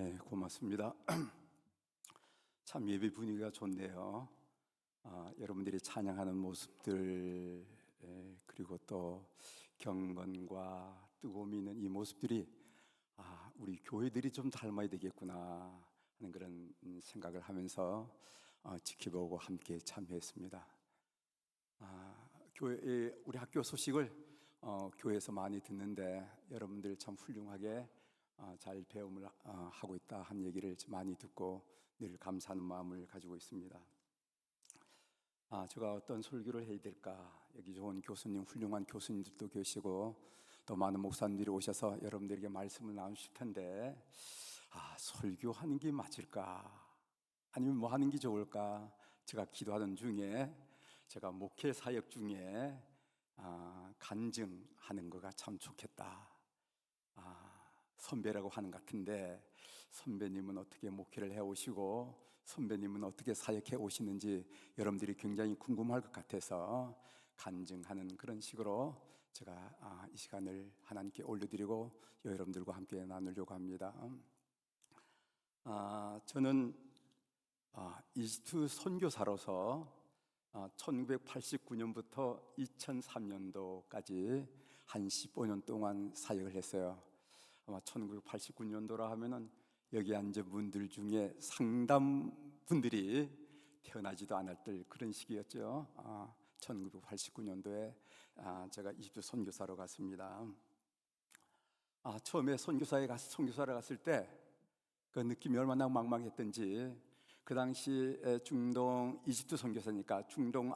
네, 고맙습니다. 참 예배 분위기가 좋네요. 여러분들이 찬양하는 모습들, 그리고 또 경건과 뜨거움이 있는 이 모습들이 우리 교회들이 좀 닮아야 되겠구나 하는 그런 생각을 하면서 지켜보고 함께 참여했습니다. 우리 학교 소식을 교회에서 많이 듣는데 여러분들 참 훌륭하게 잘 배움을 하고 있다 한 얘기를 많이 듣고 늘 감사하는 마음을 가지고 있습니다. 제가 어떤 설교를 해야 될까? 여기 좋은 교수님, 훌륭한 교수님들도 계시고 또 많은 목사님들이 오셔서 여러분들에게 말씀을 나누실 텐데 설교하는 게 맞을까? 아니면 뭐 하는 게 좋을까? 제가 기도하는 중에, 제가 목회 사역 중에 간증하는 거가 참 좋겠다. 선배라고 하는 것 같은데 선배님은 어떻게 목회를 해오시고 선배님은 어떻게 사역해 오시는지 여러분들이 굉장히 궁금할 것 같아서 간증하는 그런 식으로 제가 이 시간을 하나님께 올려드리고 여러분들과 함께 나누려고 합니다. 저는 이집트 선교사로서 1989년부터 2003년도까지 한 15년 동안 사역을 했어요. 아마 1989년도라 하면은 여기 앉은 분들 중에 상당 분들이 태어나지도 않았을 그런 시기였죠. 1989년도에 제가 이집트 선교사로 갔습니다. 처음에 선교사를 갔을 때 그 느낌이 얼마나 막막했던지, 그 당시에 중동 이집트 선교사니까 중동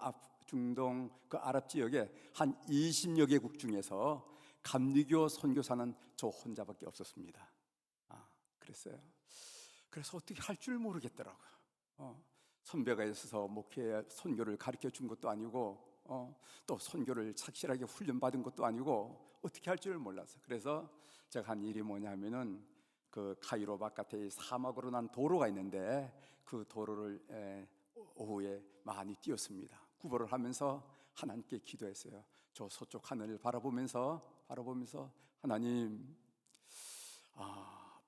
그 아랍 지역에 한 20여 개국 중에서 감리교 선교사는 저 혼자밖에 없었습니다. 그랬어요. 그래서 어떻게 할 줄 모르겠더라고요. 선배가 있어서 목회 선교를 가르쳐 준 것도 아니고 또 선교를 착실하게 훈련받은 것도 아니고 어떻게 할 줄 몰라서, 그래서 제가 한 일이 뭐냐면은 그 카이로 바깥에 사막으로 난 도로가 있는데 그 도로를 오후에 많이 뛰었습니다. 구보를 하면서 하나님께 기도했어요. 저 서쪽 하늘을 바라보면서 하나님,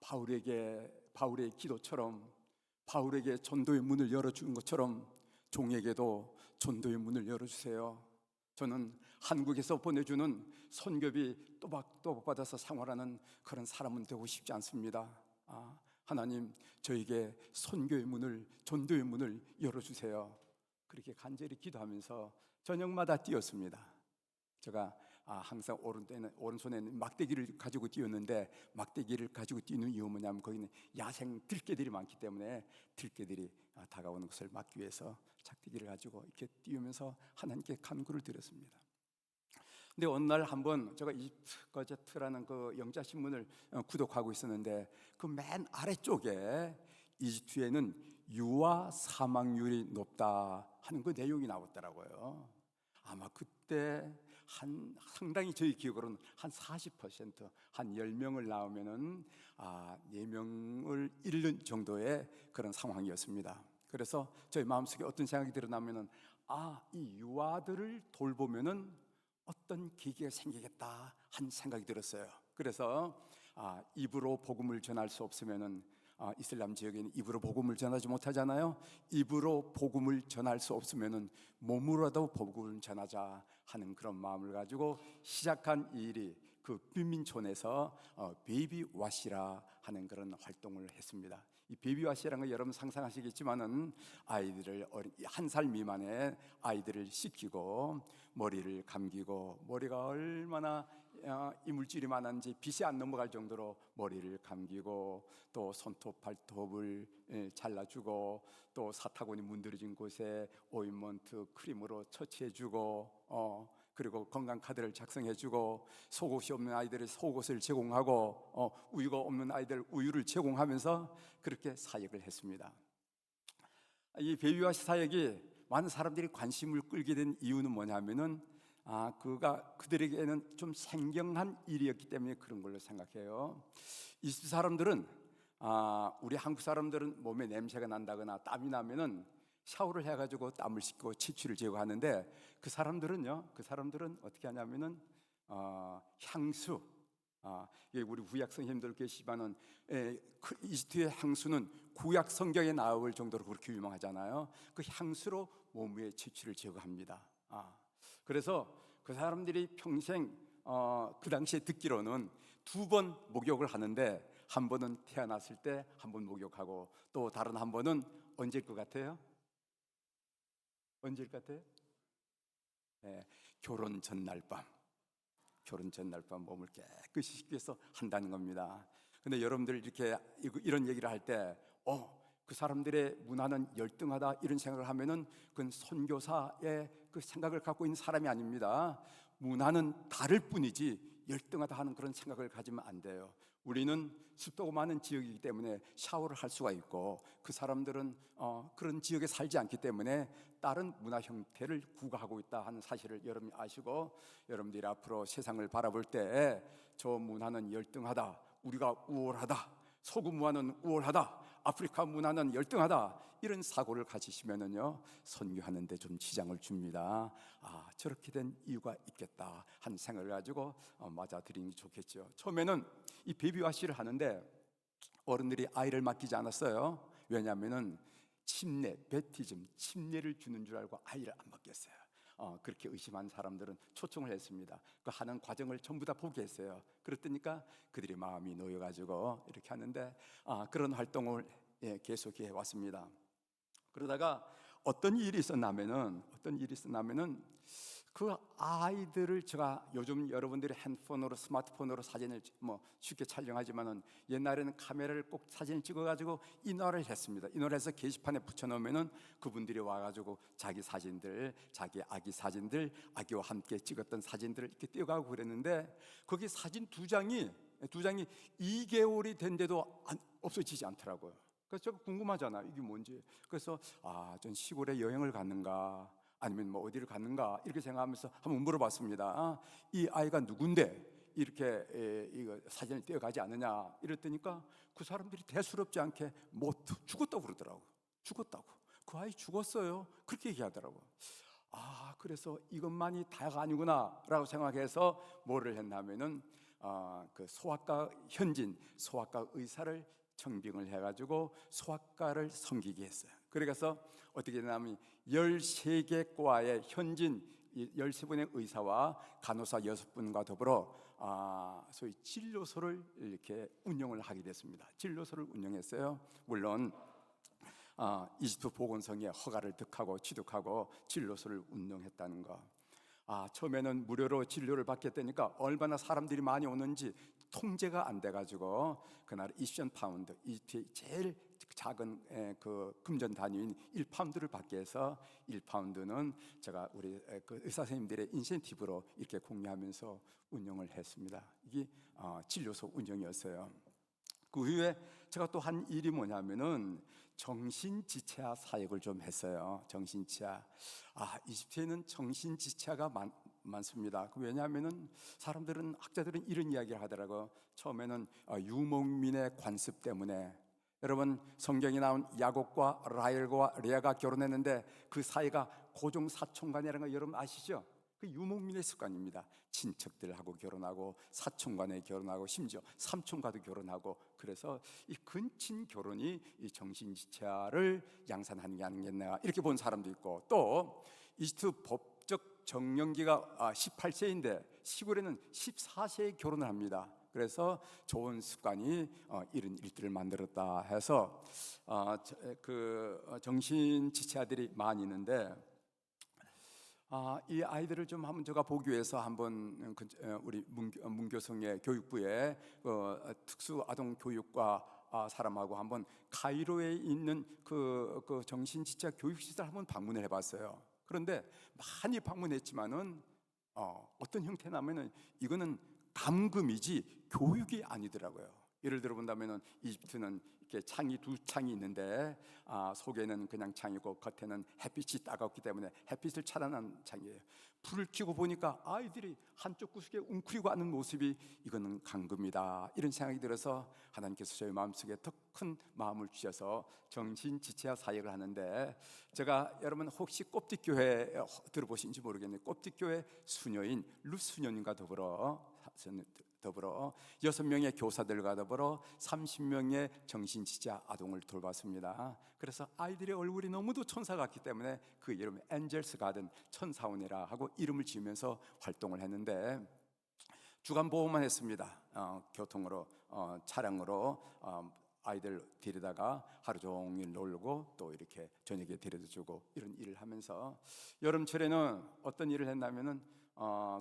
바울의 기도처럼 바울에게 전도의 문을 열어준 것처럼 종에게도 전도의 문을 열어주세요. 저는 한국에서 보내주는 선교비 또박또박 받아서 생활하는 그런 사람은 되고 싶지 않습니다. 하나님, 저에게 선교의 문을, 전도의 문을 열어주세요. 그렇게 간절히 기도하면서 저녁마다 뛰었습니다. 제가 항상 오른손에는 막대기를 가지고 뛰었는데, 막대기를 가지고 뛰는 이유 뭐냐면 거기는 야생 들개들이 많기 때문에 들개들이 다가오는 것을 막기 위해서 작대기를 가지고 이렇게 뛰면서 하나님께 간구를 드렸습니다. 근데 어느 날 한번 제가 이집트 거제트라는 그 영자신문을 구독하고 있었는데 그 맨 아래쪽에 이집트에는 유아 사망률이 높다 하는 그 내용이 나왔더라고요. 아마 그때 상당히 저희 기억으로는 한 40%, 한 10명을 낳으면은 4명을 잃는 정도의 그런 상황이었습니다. 그래서 저희 마음속에 어떤 생각이 들어나면은 이 유아들을 돌보면은 어떤 계기가 생기겠다 한 생각이 들었어요. 그래서 입으로 복음을 전할 수 없으면은 이슬람 지역에는 입으로 복음을 전하지 못하잖아요. 입으로 복음을 전할 수 없으면은 몸으로라도 복음을 전하자 하는 그런 마음을 가지고 시작한 일이 그 빈민촌에서 베이비와시라 하는 그런 활동을 했습니다. 이 베이비와시라는 거 여러분 상상하시겠지만은 아이들을 1살 미만의 아이들을 씻기고 머리를 감기고, 머리가 얼마나 이물질이 많은지 빛이 안 넘어갈 정도로 머리를 감기고, 또 손톱 발톱을 잘라주고, 또 사타구니 문드러진 곳에 오인먼트 크림으로 처치해주고, 그리고 건강카드를 작성해주고, 속옷이 없는 아이들의 속옷을 제공하고, 우유가 없는 아이들 우유를 제공하면서 그렇게 사역을 했습니다. 이 베이비와시 사역이 많은 사람들이 관심을 끌게 된 이유는 뭐냐면은 그들에게는 좀 생경한 일이었기 때문에 그런 걸로 생각해요. 이집트 사람들은 우리 한국 사람들은 몸에 냄새가 난다거나 땀이 나면은 샤워를 해가지고 땀을 씻고 치취를 제거하는데 그 사람들은 어떻게 하냐면은 향수, 예, 우리 구약 선생님들 계시지만은 이집트의 향수는 구약 성경에 나올 정도로 그렇게 유명하잖아요. 그 향수로 몸 위의 채취를 제거합니다. 그래서 그 사람들이 평생 그 당시에 듣기로는 2번 목욕을 하는데, 한 번은 태어났을 때 한 번 목욕하고, 또 다른 한 번은 언제일 것 같아요? 언제일 것 같아요? 결혼 전날 밤. 결혼 전날 밤 몸을 깨끗이 씻기 위해서 한다는 겁니다. 근데 여러분들 이렇게 이런 얘기를 할 때 그 사람들의 문화는 열등하다 이런 생각을 하면은 그건 선교사의 그 생각을 갖고 있는 사람이 아닙니다. 문화는 다를 뿐이지 열등하다 하는 그런 생각을 가지면 안 돼요. 우리는 습도가 많은 지역이기 때문에 샤워를 할 수가 있고, 그 사람들은 그런 지역에 살지 않기 때문에 다른 문화 형태를 구가하고 있다 하는 사실을 여러분이 아시고, 여러분들이 앞으로 세상을 바라볼 때 저 문화는 열등하다, 우리가 우월하다, 서구 문화는 우월하다, 아프리카 문화는 열등하다, 이런 사고를 가지시면은요 선교하는 데 좀 지장을 줍니다. 저렇게 된 이유가 있겠다 하는 생각을 가지고 맞아들이는 게 좋겠죠. 처음에는 이 베비와시를 하는데 어른들이 아이를 맡기지 않았어요. 왜냐하면은 침례, 베티즘, 침례를 주는 줄 알고 아이를 안 맡겼어요. 그렇게 의심한 사람들은 초청을 했습니다. 그 하는 과정을 전부 다 보게 했어요. 그랬더니까 그들이 마음이 놓여가지고 이렇게 하는데, 그런 활동을 계속해 왔습니다. 그러다가 어떤 일이 있었냐면은 그 아이들을, 제가 요즘 여러분들이 핸드폰으로, 스마트폰으로 사진을 쉽게 촬영하지만은 옛날에는 카메라를 꼭 사진을 찍어가지고 인화를 했습니다. 인화를 해서 게시판에 붙여놓으면은 그분들이 와가지고 자기 사진들, 자기 아기 사진들, 아기와 함께 찍었던 사진들을 이렇게 띄어가고 그랬는데, 거기 사진 두 장이 2개월이 된데도 없어지지 않더라고요. 그래서 제가 궁금하잖아요, 이게 뭔지. 그래서 전 시골에 여행을 갔는가, 아니면 어디를 갔는가, 이렇게 생각하면서 한번 물어봤습니다. 이 아이가 누군데 이렇게 이거 사진을 떼어가지 않느냐 이랬더니까 그 사람들이 대수롭지 않게 죽었다고 그러더라고요. 죽었다고. 그 아이 죽었어요, 그렇게 얘기하더라고요. 그래서 이것만이 다가 아니구나 라고 생각해서 뭐를 했냐면은 그 소아과 현진, 소아과 의사를 청빙을 해가지고 소아과를 섬기게 했어요. 그래서 어떻게 되냐면 13개 과의 현진 13분의 의사와 간호사 6분과 더불어 소위 진료소를 이렇게 운영을 하게 됐습니다. 진료소를 운영했어요. 물론 이집트 보건성의 허가를 득하고 취득하고 진료소를 운영했다는 거. 처음에는 무료로 진료를 받겠다니까 얼마나 사람들이 많이 오는지 통제가 안 돼가지고 그날 20파운드, 이집트의 제일 작은 그 금전 단위인 1파운드를 받게 해서 1파운드는 제가 우리 그 의사 선생님들의 인센티브로 이렇게 공유하면서 운영을 했습니다. 이게 진료소 운영이었어요. 그 후에 제가 또 한 일이 뭐냐면은 정신지체화 사역을 좀 했어요. 정신지체화. 이집트에는 정신지체화가 많습니다. 왜냐하면은 사람들은, 학자들은 이런 이야기를 하더라고요. 처음에는 유목민의 관습 때문에. 여러분, 성경에 나온 야곱과 라헬과 레아가 결혼했는데 그 사이가 고종 사촌간이라는 거 여러분 아시죠? 그 유목민의 습관입니다. 친척들하고 결혼하고, 사촌간에 결혼하고, 심지어 삼촌과도 결혼하고. 그래서 이 근친 결혼이 이 정신지체화를 양산하는 게 아니겠나, 이렇게 본 사람도 있고, 또 이집트 법적 정년기가 18세인데 시골에는 14세에 결혼을 합니다. 그래서 좋은 습관이 이런 일들을 만들었다 해서 그 정신지체아들이 많이 있는데, 이 아이들을 좀 한번 제가 보기 위해서 한번 우리 문교성의 교육부에 특수 아동 교육과 사람하고 한번 카이로에 있는 그 정신지체 교육시설 한번 방문을 해봤어요. 그런데 많이 방문했지만은 어떤 형태냐면은 이거는 감금이지 교육이 아니더라고요. 예를 들어 본다면은 이집트는 이렇게 창이 두 창이 있는데 속에는 그냥 창이고 겉에는 햇빛이 따갑기 때문에 햇빛을 차단하는 창이에요. 불을 켜고 보니까 아이들이 한쪽 구석에 웅크리고 앉는 모습이, 이거는 감금이다, 이런 생각이 들어서 하나님께서 저희 마음속에 더 큰 마음을 주셔서 정신지체화 사역을 하는데, 제가 여러분 혹시 꼽디교회 들어보신지 모르겠는데 꼽디교회 수녀인 루스녀님과 더불어 더불어 6명의 교사들과 더불어 30명의 정신지자 아동을 돌봤습니다. 그래서 아이들의 얼굴이 너무도 천사 같기 때문에 그 이름을 엔젤스 가든 천사원이라 하고 이름을 지으면서 활동을 했는데 주간 보호만 했습니다. 교통으로 차량으로 아이들 데리다가 하루 종일 놀고 또 이렇게 저녁에 데려다 주고 이런 일을 하면서 여름철에는 어떤 일을 했냐면은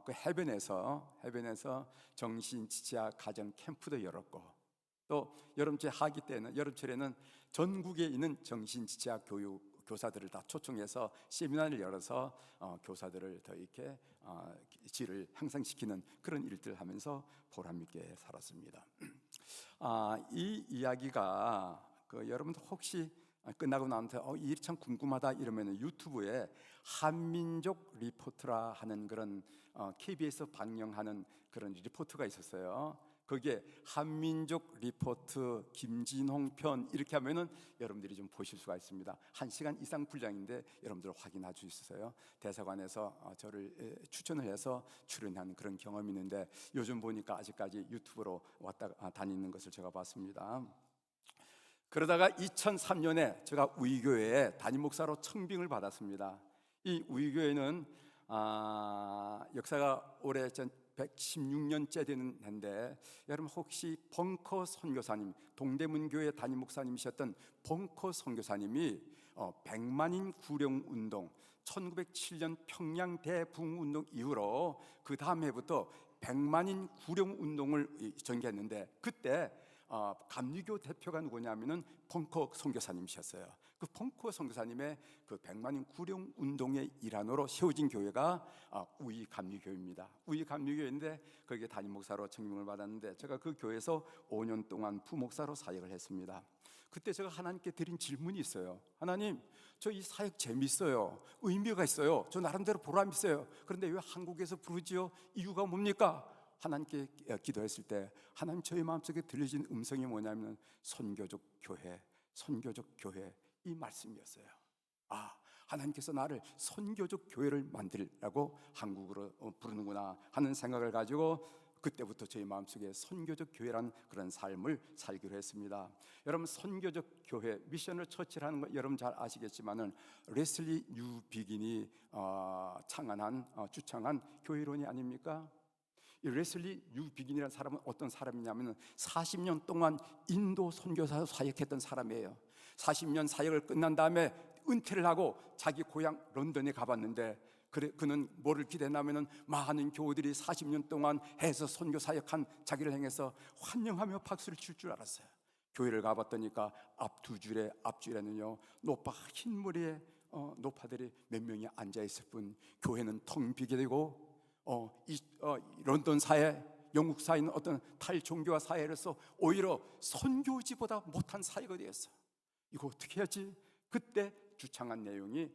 그 해변에서 정신지자 가정 캠프도 열었고 또 여름철에는 전국에 있는 정신지자 교사들을 다 초청해서 세미나를 열어서 교사들을 더 이렇게 질을 향상시키는 그런 일들을 하면서 보람있게 살았습니다. 이 이야기가 여러분들 혹시 끝나고 나한테 이 일이 참 궁금하다 이러면 유튜브에 한민족 리포트라 하는 그런 KBS 방영하는 그런 리포트가 있었어요. 거기에 한민족 리포트 김진홍 편 이렇게 하면은 여러분들이 좀 보실 수가 있습니다. 1시간 이상 분량인데 여러분들 확인할 수 있어요. 대사관에서 저를 추천을 해서 출연한 그런 경험이 있는데 요즘 보니까 아직까지 유튜브로 왔다 다니는 것을 제가 봤습니다. 그러다가 2003년에 제가 우이교회에 담임 목사로 청빙을 받았습니다. 이 우이교회는 역사가 올해 116년째 되는 해인데 여러분 혹시 벙커 선교사님, 동대문교회 담임 목사님이셨던 벙커 선교사님이 100만인 구령운동 1907년 평양 대붕운동 이후로 그 다음 해부터 100만인 구령운동을 전개했는데 그때 감리교 대표가 누구냐면은 벙커 선교사님이셨어요. 그 벙커 선교사님의 그 100만인 구령 운동의 일환으로 세워진 교회가 우이 감리교회입니다. 우이 감리교회인데 거기에 담임 목사로 청빙을 받았는데 제가 그 교회에서 5년 동안 부목사로 사역을 했습니다. 그때 제가 하나님께 드린 질문이 있어요. 하나님, 저 이 사역 재밌어요. 의미가 있어요. 저 나름대로 보람 있어요. 그런데 왜 한국에서 부르지요? 이유가 뭡니까? 하나님께 기도했을 때 하나님 저희 마음속에 들려진 음성이 뭐냐면 선교적 교회 이 말씀이었어요. 하나님께서 나를 선교적 교회를 만들라고 한국으로 부르는구나 하는 생각을 가지고 그때부터 저희 마음속에 선교적 교회라는 그런 삶을 살기로 했습니다. 여러분 선교적 교회 미셔널 처치라는 거 여러분 잘 아시겠지만은 레슬리 뉴비긴이 주창한 교회론이 아닙니까? 이 레슬리 뉴비긴이라는 사람은 어떤 사람이냐면 40년 동안 인도 선교사로 사역했던 사람이에요. 40년 사역을 끝난 다음에 은퇴를 하고 자기 고향 런던에 가봤는데 그는 뭐를 기대했냐면 많은 교우들이 40년 동안 해서 선교 사역한 자기를 향해서 환영하며 박수를 칠 줄 알았어요. 교회를 가봤더니까 앞 두 줄에 앞줄에는요 노파 흰 머리에 노파들이 몇 명이 앉아있을 뿐 교회는 텅 비게 되고 런던 사회, 영국 사회는 어떤 탈종교화 사회로서 오히려 선교지보다 못한 사회가 되었어. 이거 어떻게 해야지? 그때 주창한 내용이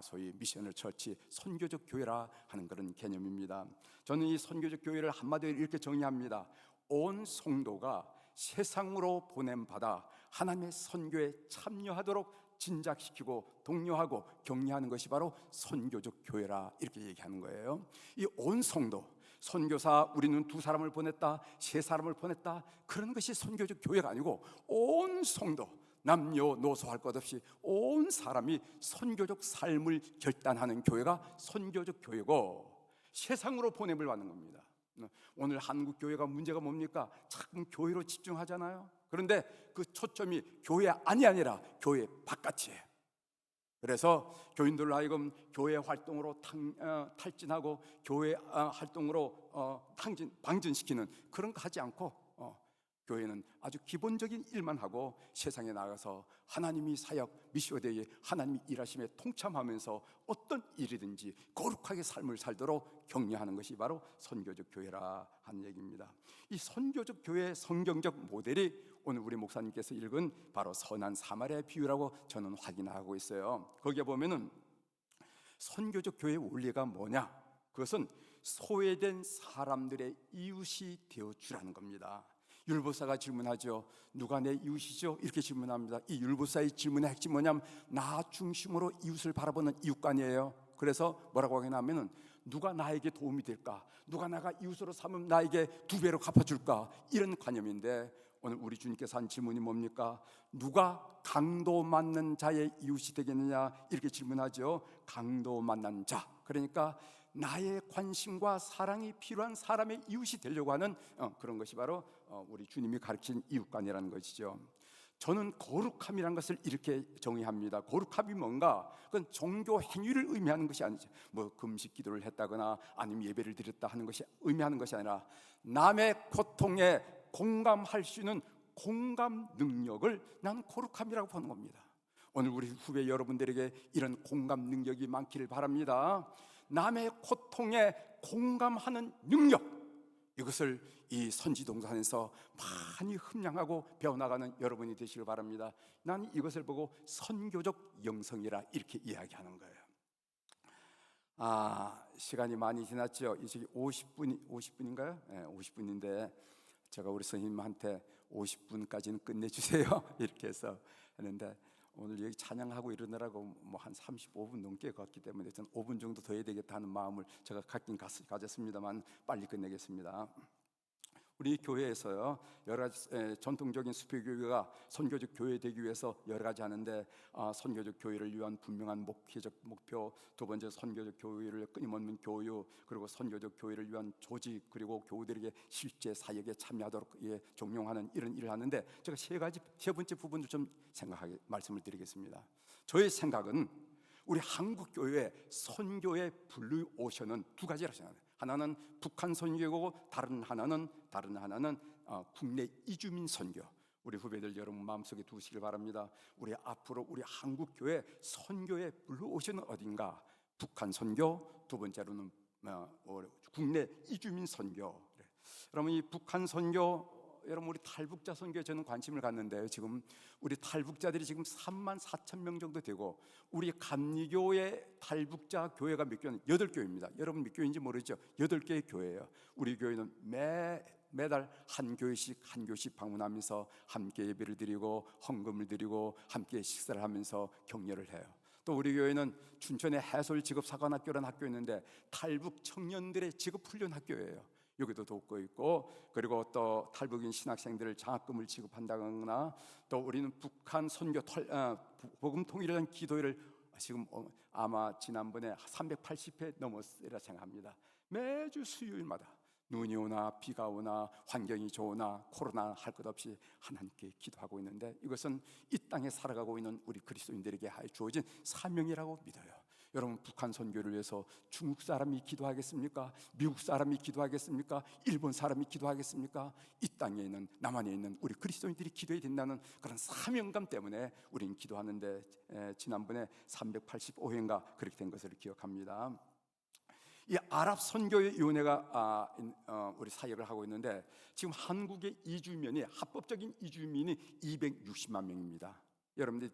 소위 미셔널 처치, 선교적 교회라 하는 그런 개념입니다. 저는 이 선교적 교회를 한마디로 이렇게 정의합니다. 온 성도가 세상으로 보냄받아 하나님의 선교에 참여하도록 진작시키고 독려하고 격려하는 것이 바로 선교적 교회라 이렇게 얘기하는 거예요. 이 온 성도, 선교사 우리는 2사람을 보냈다, 3사람을 보냈다 그런 것이 선교적 교회가 아니고 온 성도, 남녀노소 할 것 없이 온 사람이 선교적 삶을 결단하는 교회가 선교적 교회고 세상으로 보냄을 받는 겁니다. 오늘 한국 교회가 문제가 뭡니까? 자꾸 교회로 집중하잖아요. 그런데 그 초점이 교회 안이 아니라 교회 바깥이에요. 그래서 교인들로 하여금 교회 활동으로 탈진하고 교회 활동으로 방전시키는 그런 거 하지 않고 교회는 아주 기본적인 일만 하고 세상에 나가서 하나님이 사역 미시오데이에 하나님이 일하심에 통참하면서 어떤 일이든지 거룩하게 삶을 살도록 격려하는 것이 바로 선교적 교회라 하는 얘기입니다. 이 선교적 교회의 성경적 모델이 오늘 우리 목사님께서 읽은 바로 선한 사마리아의 비유라고 저는 확인하고 있어요. 거기에 보면은 선교적 교회의 원리가 뭐냐? 그것은 소외된 사람들의 이웃이 되어주라는 겁니다. 율법사가 질문하죠. 누가 내 이웃이죠? 이렇게 질문합니다. 이 율법사의 질문의 핵심 뭐냐면 나 중심으로 이웃을 바라보는 이웃관이에요. 그래서 뭐라고 하냐면은 누가 나에게 도움이 될까? 누가 나가 이웃으로 삼으면 나에게 2배로 갚아줄까? 이런 관념인데 오늘 우리 주님께서 한 질문이 뭡니까? 누가 강도 맞는 자의 이웃이 되겠느냐? 이렇게 질문하죠. 강도 만난 자, 그러니까 나의 관심과 사랑이 필요한 사람의 이웃이 되려고 하는 그런 것이 바로 우리 주님이 가르친 이웃관이라는 것이죠. 저는 거룩함이라는 것을 이렇게 정의합니다. 거룩함이 뭔가? 그건 종교 행위를 의미하는 것이 아니죠. 뭐 금식 기도를 했다거나 아니면 예배를 드렸다 하는 것이 의미하는 것이 아니라 남의 고통에 공감할 수 있는 공감 능력을 나는 거룩함이라고 보는 겁니다. 오늘 우리 후배 여러분들에게 이런 공감 능력이 많기를 바랍니다. 남의 고통에 공감하는 능력, 이것을 이 선지동산에서 많이 흠양하고 배워나가는 여러분이 되시길 바랍니다. 나는 이것을 보고 선교적 영성이라 이렇게 이야기하는 거예요. 시간이 많이 지났죠. 이제 50분인가요? 네, 50분인데 제가 우리 선생님한테 50분까지는 끝내주세요 이렇게 해서 했는데 오늘 여기 찬양하고 이러느라고 뭐 한 35분 넘게 갔기 때문에 저는 5분 정도 더 해야 되겠다 하는 마음을 제가 가졌습니다만 빨리 끝내겠습니다. 우리 교회에서요 여러 가지 전통적인 수표교회가 선교적 교회 되기 위해서 여러 가지 하는데 선교적 교회를 위한 분명한 목회적 목표, 두 번째 선교적 교회를 끊임없는 교육, 그리고 선교적 교회를 위한 조직, 그리고 교우들에게 실제 사역에 참여하도록 종용하는 이런 일을 하는데 제가 세 번째 부분을 좀 생각하게 말씀을 드리겠습니다. 저의 생각은 우리 한국 교회의 선교의 블루 오션은 두 가지라고 생각해요. 하나는 북한 선교고 다른 하나는 국내 이주민 선교. 우리 후배들 여러분 마음속에 두시길 바랍니다. 우리 앞으로 우리 한국 교회 선교의 블루 오션은 어딘가? 북한 선교, 두 번째로는 국내 이주민 선교. 여러분 이 북한 선교, 여러분 우리 탈북자 선교에 저는 관심을 갖는데요. 지금 우리 탈북자들이 지금 34,000명 정도 되고 우리 감리교의 탈북자 교회가 몇 교회는 8교회입니다. 여러분 몇 교회인지 모르죠? 8개의 교회예요. 우리 교회는 매달 한 교회씩 방문하면서 함께 예배를 드리고 헌금을 드리고 함께 식사를 하면서 격려를 해요. 또 우리 교회는 춘천에 해솔직업사관학교라는 학교 있는데 탈북 청년들의 직업훈련 학교예요. 여기도 돕고 있고, 그리고 또 탈북인 신학생들을 장학금을 지급한다거나, 또 우리는 북한 선교 복음 통일을 위한 기도회를 지금 아마 지난번에 380회 넘었으리라 생각합니다. 매주 수요일마다 눈이 오나 비가 오나 환경이 좋으나 코로나 할 것 없이 하나님께 기도하고 있는데, 이것은 이 땅에 살아가고 있는 우리 그리스도인들에게 주어진 사명이라고 믿어요. 여러분 북한 선교를 위해서 중국 사람이 기도하겠습니까? 미국 사람이 기도하겠습니까? 일본 사람이 기도하겠습니까? 이 땅에 있는 남한에 있는 우리 그리스도인들이 기도해야 된다는 그런 사명감 때문에 우리는 기도하는데, 지난번에 385회인가 그렇게 된 것을 기억합니다. 이 아랍 선교위원회가 우리 사역을 하고 있는데 지금 한국의 이주민이 합법적인 이주민이 260만 명입니다. 여러분들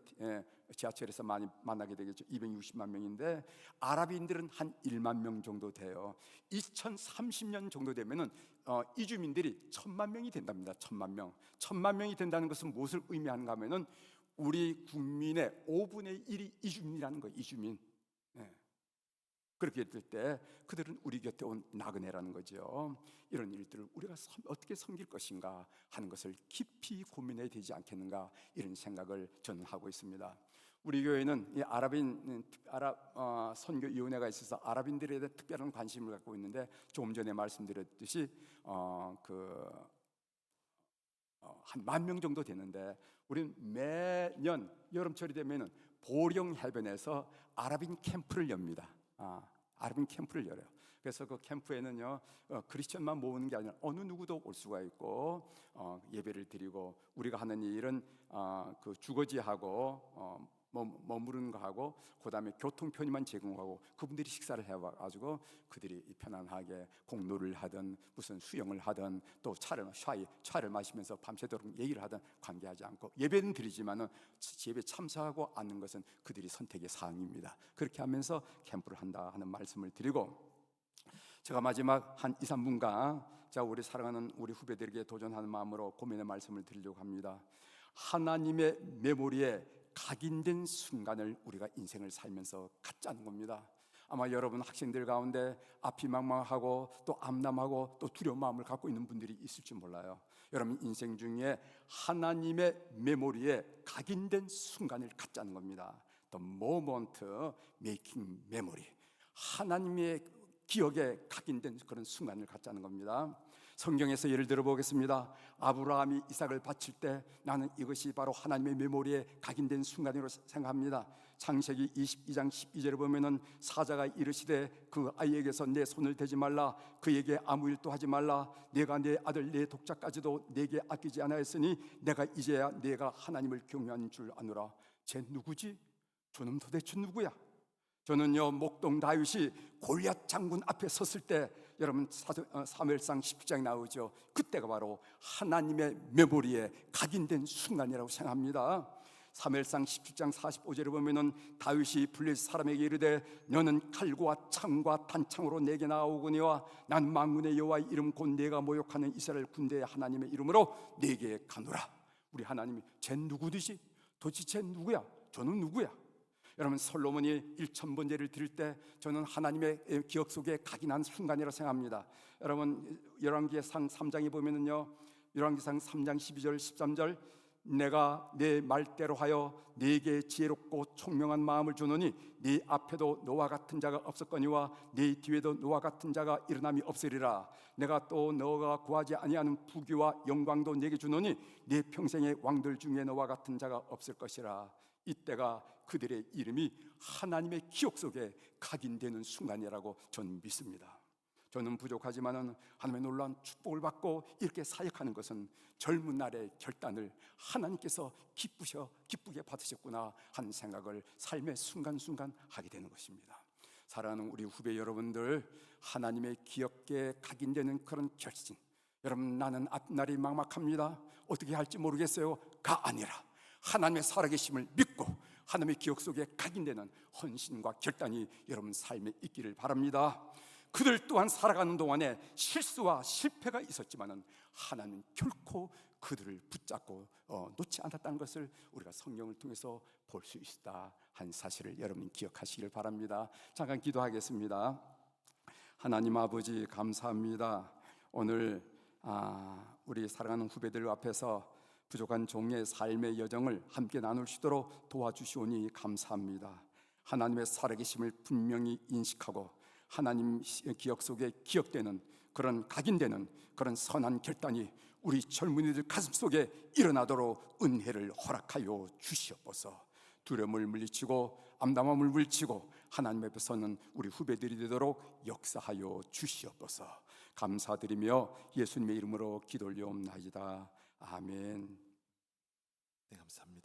지하철에서 많이 만나게 되겠죠. 260만 명인데 아랍인들은 한 1만 명 정도 돼요. 2030년 정도 되면은 이주민들이 1,000만 명이 된답니다. 1,000만 명. 1,000만 명이 된다는 것은 무엇을 의미하는가 하면은 우리 국민의 5분의 1이 이주민이라는 거예요. 이주민. 그렇게 될 때 그들은 우리 곁에 온 나그네라는 거죠. 이런 일들을 우리가 어떻게 섬길 것인가 하는 것을 깊이 고민해야 되지 않겠는가, 이런 생각을 저는 하고 있습니다. 우리 교회는 이 아랍 선교위원회가 있어서 아랍인들에 대해 특별한 관심을 갖고 있는데, 조금 전에 말씀드렸듯이 한 10,000명 정도 되는데, 우리는 매년 여름철이 되면은 보령 해변에서 아랍인 캠프를 엽니다. 아랍인 캠프를 열어요. 그래서 그 캠프에는요 크리스천만 모으는 게 아니라 어느 누구도 올 수가 있고 예배를 드리고, 우리가 하는 일은 그 주거지하고 머무르는 거하고 그다음에 교통 편의만 제공하고 그분들이 식사를 해와가지고 그들이 편안하게 공로를 하든 무슨 수영을 하든 또 차를 마시면서 밤새도록 얘기를 하든 관계하지 않고, 예배는 드리지만은 예배 참석하고 않는 것은 그들이 선택의 사항입니다. 그렇게 하면서 캠프를 한다 하는 말씀을 드리고, 제가 마지막 한 2-3분간 자 우리 사랑하는 우리 후배들에게 도전하는 마음으로 고민의 말씀을 드리려고 합니다. 하나님의 메모리에 각인된 순간을 우리가 인생을 살면서 갖자는 겁니다. 아마 여러분 학생들 가운데 앞이 망망하고 또 암담하고 또 두려운 마음을 갖고 있는 분들이 있을지 몰라요. 여러분 인생 중에 하나님의 메모리에 각인된 순간을 갖자는 겁니다. The moment making memory. 하나님의 기억에 각인된 그런 순간을 갖자는 겁니다. 성경에서 예를 들어 보겠습니다. 아브라함이 이삭을 바칠 때 나는 이것이 바로 하나님의 메모리에 각인된 순간으로 생각합니다. 창세기 22장 12절에 보면은 사자가 이르시되 그 아이에게서 내 손을 대지 말라, 그에게 아무 일도 하지 말라, 내가 내 아들 내 독자까지도 내게 아끼지 아니하였으니 내가 이제야 내가 하나님을 경외하는 줄 아노라. 쟤 누구지? 저놈 도대체 누구야? 저는요, 목동 다윗이 골리앗 장군 앞에 섰을 때 여러분 사무엘상 17장에 나오죠. 그때가 바로 하나님의 메모리에 각인된 순간이라고 생각합니다. 사무엘상 17장 45절에 보면은 다윗이 블레셋 사람에게 이르되 너는 칼과 창과 단창으로 내게 나아오거니와 난 만군의 여호와의 이름 곧 내가 모욕하는 이스라엘 군대의 하나님의 이름으로 내게 가노라. 우리 하나님이 쟤 누구듯이? 도대체 쟤 누구야? 저는 누구야? 여러분 솔로몬이 1000번제를 드릴 때 저는 하나님의 기억 속에 각인한 순간이라고 생각합니다. 여러분 열왕기상 3장에 보면은요, 열왕기상 3장 12절 13절 내가 내 말대로 하여 네게 지혜롭고 총명한 마음을 주노니 네 앞에도 너와 같은 자가 없었거니와 네 뒤에도 너와 같은 자가 일어남이 없으리라. 내가 또 너가 구하지 아니하는 부귀와 영광도 네게 주노니 네 평생의 왕들 중에 너와 같은 자가 없을 것이라. 이때가 그들의 이름이 하나님의 기억 속에 각인되는 순간이라고 저는 믿습니다. 저는 부족하지만은 하나님의 놀라운 축복을 받고 이렇게 사역하는 것은 젊은 날의 결단을 하나님께서 기쁘게 받으셨구나 하는 생각을 삶의 순간순간 하게 되는 것입니다. 사랑하는 우리 후배 여러분들, 하나님의 기억에 각인되는 그런 결심, 여러분 나는 앞날이 막막합니다, 어떻게 할지 모르겠어요가 아니라 하나님의 살아계심을 믿고 하나님의 기억 속에 각인되는 헌신과 결단이 여러분 삶에 있기를 바랍니다. 그들 또한 살아가는 동안에 실수와 실패가 있었지만은 하나님은 결코 그들을 붙잡고 놓지 않았다는 것을 우리가 성경을 통해서 볼 수 있다 한 사실을 여러분 기억하시길 바랍니다. 잠깐 기도하겠습니다. 하나님 아버지 감사합니다. 오늘 우리 사랑하는 후배들 앞에서 부족한 종의 삶의 여정을 함께 나눌 수 있도록 도와주시오니 감사합니다. 하나님의 살아계심을 분명히 인식하고 하나님 기억 속에 기억되는 그런 각인되는 그런 선한 결단이 우리 젊은이들 가슴 속에 일어나도록 은혜를 허락하여 주시옵소서. 두려움을 물리치고 암담함을 물리치고 하나님 앞에 서는 우리 후배들이 되도록 역사하여 주시옵소서. 감사드리며 예수님의 이름으로 기도 올리옵나이다. 아멘. 네, 감사합니다.